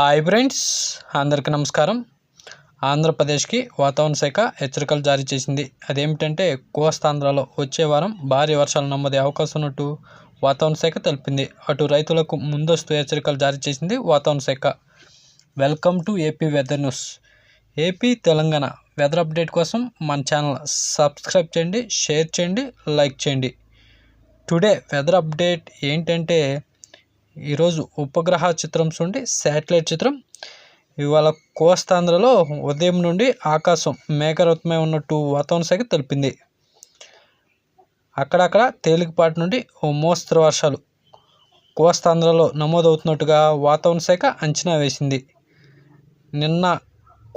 Hi friends, అందరికీ నమస్కారం. ఆంధ్రప్రదేశ్కి వాతావరణ శాఖ హెచ్చరికలు జారీ చేసింది. అదేమిటంటే కోస్తాంధ్రలో వచ్చే వారం భారీ వర్షాలు నమోదే అవకాశం ఉన్నట్టు వాతావరణ శాఖ తెలిపింది. అటు రైతులకు ముందస్తు హెచ్చరికలు జారీ చేసింది వాతావరణ శాఖ. Welcome to AP weather news. AP Telangana weather update కోసం మన ఛానల్ సబ్స్క్రైబ్ చేయండి, షేర్ చేయండి, లైక్ చేయండి. టుడే వెదర్ అప్డేట్ ఏంటంటే ఈరోజు ఉపగ్రహ చిత్రం చూడండి, శాటిలైట్ చిత్రం. ఇవాళ కోస్తాంధ్రలో ఉదయం నుండి ఆకాశం మేఘావృతమై ఉన్నట్టు వాతావరణ శాఖ తెలిపింది. అక్కడక్కడ తేలికపాటి నుండి ఓ మోస్తరు వర్షాలు కోస్తాంధ్రలో నమోదవుతున్నట్టుగా వాతావరణ శాఖ అంచనా వేసింది. నిన్న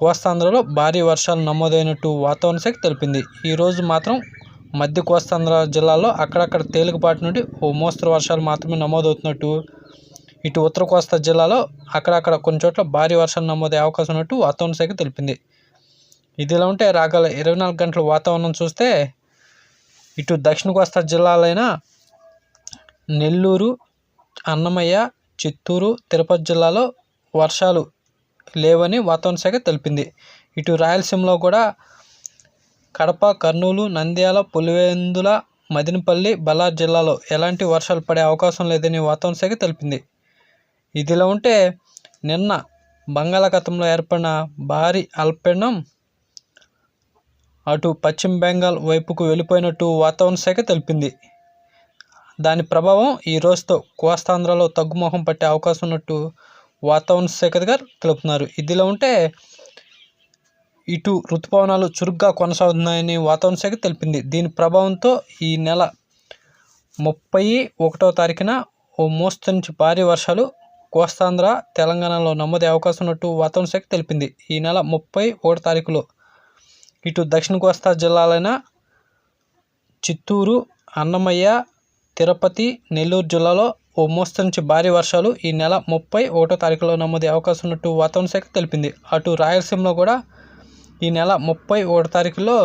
కోస్తాంధ్రలో భారీ వర్షాలు నమోదైనట్టు వాతావరణ శాఖ తెలిపింది. ఈరోజు మాత్రం మధ్య కోస్తాంధ్ర జిల్లాలో అక్కడక్కడ తేలికపాటి నుండి ఓ మోస్తరు వర్షాలు మాత్రమే నమోదవుతున్నట్టు, ఇటు ఉత్తర కోస్తా జిల్లాలో అక్కడక్కడ కొన్ని చోట్ల భారీ వర్షాలు నమోదే అవకాశం ఉన్నట్టు వాతావరణ శాఖ తెలిపింది. ఇదిలా ఉంటే రాగల 24 గంటల వాతావరణం చూస్తే ఇటు దక్షిణ కోస్తా జిల్లాలైన నెల్లూరు, అన్నమయ్య, చిత్తూరు, తిరుపతి జిల్లాలో వర్షాలు లేవని వాతావరణ శాఖ తెలిపింది. ఇటు రాయలసీమలో కూడా కడప, కర్నూలు, నంద్యాల, పులివెందుల, మదినపల్లి, బళ్ళారి జిల్లాలో ఎలాంటి వర్షాలు పడే అవకాశం లేదని వాతావరణ శాఖ తెలిపింది. ఇదిలా ఉంటే నిన్న బంగాళాఖాతంలో ఏర్పడిన భారీ అల్పపీడనం అటు పశ్చిమ బెంగాల్ వైపుకు వెళ్ళిపోయినట్టు వాతావరణ శాఖ తెలిపింది. దాని ప్రభావం ఈ రోజుతో కోస్తాంధ్రలో తగ్గుముఖం పట్టే అవకాశం ఉన్నట్టు వాతావరణ శాఖ గారు తెలుపుతున్నారు. ఇదిలా ఉంటే ఇటు ఋతుపవనాలు చురుగ్గా కొనసాగుతున్నాయని వాతావరణ శాఖ తెలిపింది. దీని ప్రభావంతో ఈ నెల 31వ తారీఖున ఓ మోస్తరు నుంచి భారీ వర్షాలు కోస్తాంధ్ర, తెలంగాణలో నమోదే అవకాశం ఉన్నట్టు వాతావరణ శాఖ తెలిపింది. ఈ నెల 31వ తారీఖులో ఇటు దక్షిణ కోస్తా జిల్లాలైన చిత్తూరు, అన్నమయ్య, తిరుపతి, నెల్లూరు జిల్లాలో ఓ మోస్తరు నుంచి భారీ వర్షాలు ఈ నెల 31వ తారీఖులో నమోదే అవకాశం ఉన్నట్టు వాతావరణ శాఖ తెలిపింది. అటు రాయలసీమలో కూడా ఈ నెల 31వ తారీఖులో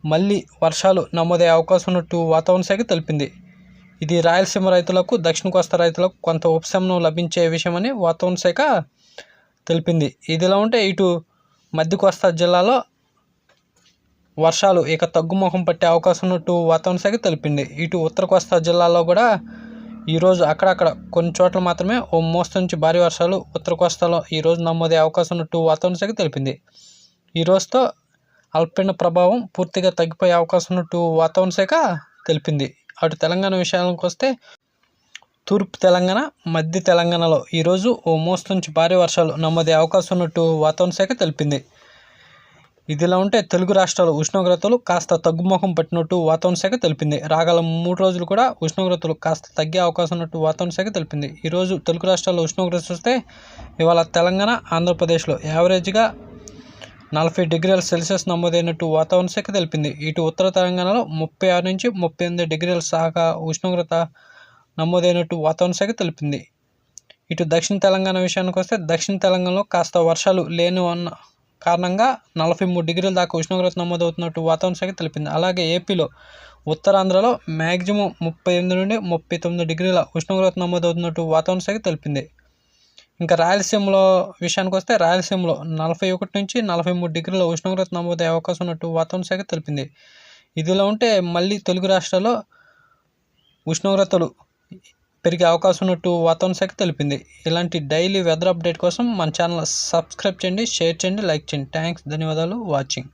మళ్ళీ వర్షాలు నమోదే అవకాశం ఉన్నట్టు వాతావరణ శాఖ తెలిపింది. ఇది రాయలసీమ రైతులకు, దక్షిణ కోస్తా రైతులకు కొంత ఉపశమనం లభించే విషయమని వాతావరణ శాఖ తెలిపింది. ఇదిలా ఉంటే ఇటు మధ్య కోస్తా జిల్లాలో వర్షాలు ఇక తగ్గుముఖం పట్టే అవకాశం ఉన్నట్టు వాతావరణ శాఖ తెలిపింది. ఇటు ఉత్తర కోస్తా జిల్లాలో కూడా ఈరోజు అక్కడక్కడ కొన్ని చోట్ల మాత్రమే ఓ మోస్తరు నుంచి భారీ వర్షాలు ఉత్తర కోస్తాలో ఈరోజు నమోదే అవకాశం ఉన్నట్టు వాతావరణ శాఖ తెలిపింది. ఈ రోజుతో అల్పపీడన ప్రభావం పూర్తిగా తగ్గిపోయే అవకాశం ఉన్నట్టు వాతావరణ శాఖ తెలిపింది. అటు తెలంగాణ విషయానికి వస్తే తూర్పు తెలంగాణ, మధ్య తెలంగాణలో ఈరోజు ఓ మోస్తరు నుంచి భారీ వర్షాలు నమోదే అవకాశం ఉన్నట్టు వాతావరణ శాఖ తెలిపింది. ఇదిలా ఉంటే తెలుగు రాష్ట్రాల ఉష్ణోగ్రతలు కాస్త తగ్గుముఖం పట్టినట్టు వాతావరణ శాఖ తెలిపింది. రాగల 3 రోజులు కూడా ఉష్ణోగ్రతలు కాస్త తగ్గే అవకాశం ఉన్నట్టు వాతావరణ శాఖ తెలిపింది. ఈరోజు తెలుగు రాష్ట్రాల ఉష్ణోగ్రత చూస్తే ఇవాళ తెలంగాణ, ఆంధ్రప్రదేశ్లో యావరేజ్గా 40 డిగ్రీల సెల్సియస్ నమోదైనట్టు వాతావరణ శాఖ తెలిపింది. ఇటు ఉత్తర తెలంగాణలో 36 నుంచి 38 డిగ్రీల సహా ఉష్ణోగ్రత నమోదైనట్టు వాతావరణ శాఖ తెలిపింది. ఇటు దక్షిణ తెలంగాణ విషయానికి వస్తే దక్షిణ తెలంగాణలో కాస్త వర్షాలు లేని ఉన్న కారణంగా 43 డిగ్రీల దాకా ఉష్ణోగ్రత నమోదవుతున్నట్టు వాతావరణ శాఖ తెలిపింది. అలాగే ఏపీలో ఉత్తరాంధ్రలో మ్యాక్సిమం 38 నుండి 39 డిగ్రీల ఉష్ణోగ్రత నమోదవుతున్నట్టు వాతావరణ శాఖ తెలిపింది. ఇంకా రాయలసీమలో విషయానికి వస్తే రాయలసీమలో 41 నుంచి 43 డిగ్రీల ఉష్ణోగ్రత నమోదయ్యే అవకాశం ఉన్నట్టు వాతావరణ శాఖ తెలిపింది. ఇదిలా ఉంటే మళ్ళీ తెలుగు రాష్ట్రాల్లో ఉష్ణోగ్రతలు పెరిగే అవకాశం ఉన్నట్టు వాతావరణ శాఖ తెలిపింది. ఇలాంటి డైలీ వెదర్ అప్డేట్ కోసం మన ఛానల్ సబ్స్క్రైబ్ చేయండి, షేర్ చేయండి, లైక్ చేయండి. థ్యాంక్స్, ధన్యవాదాలు, వాచింగ్.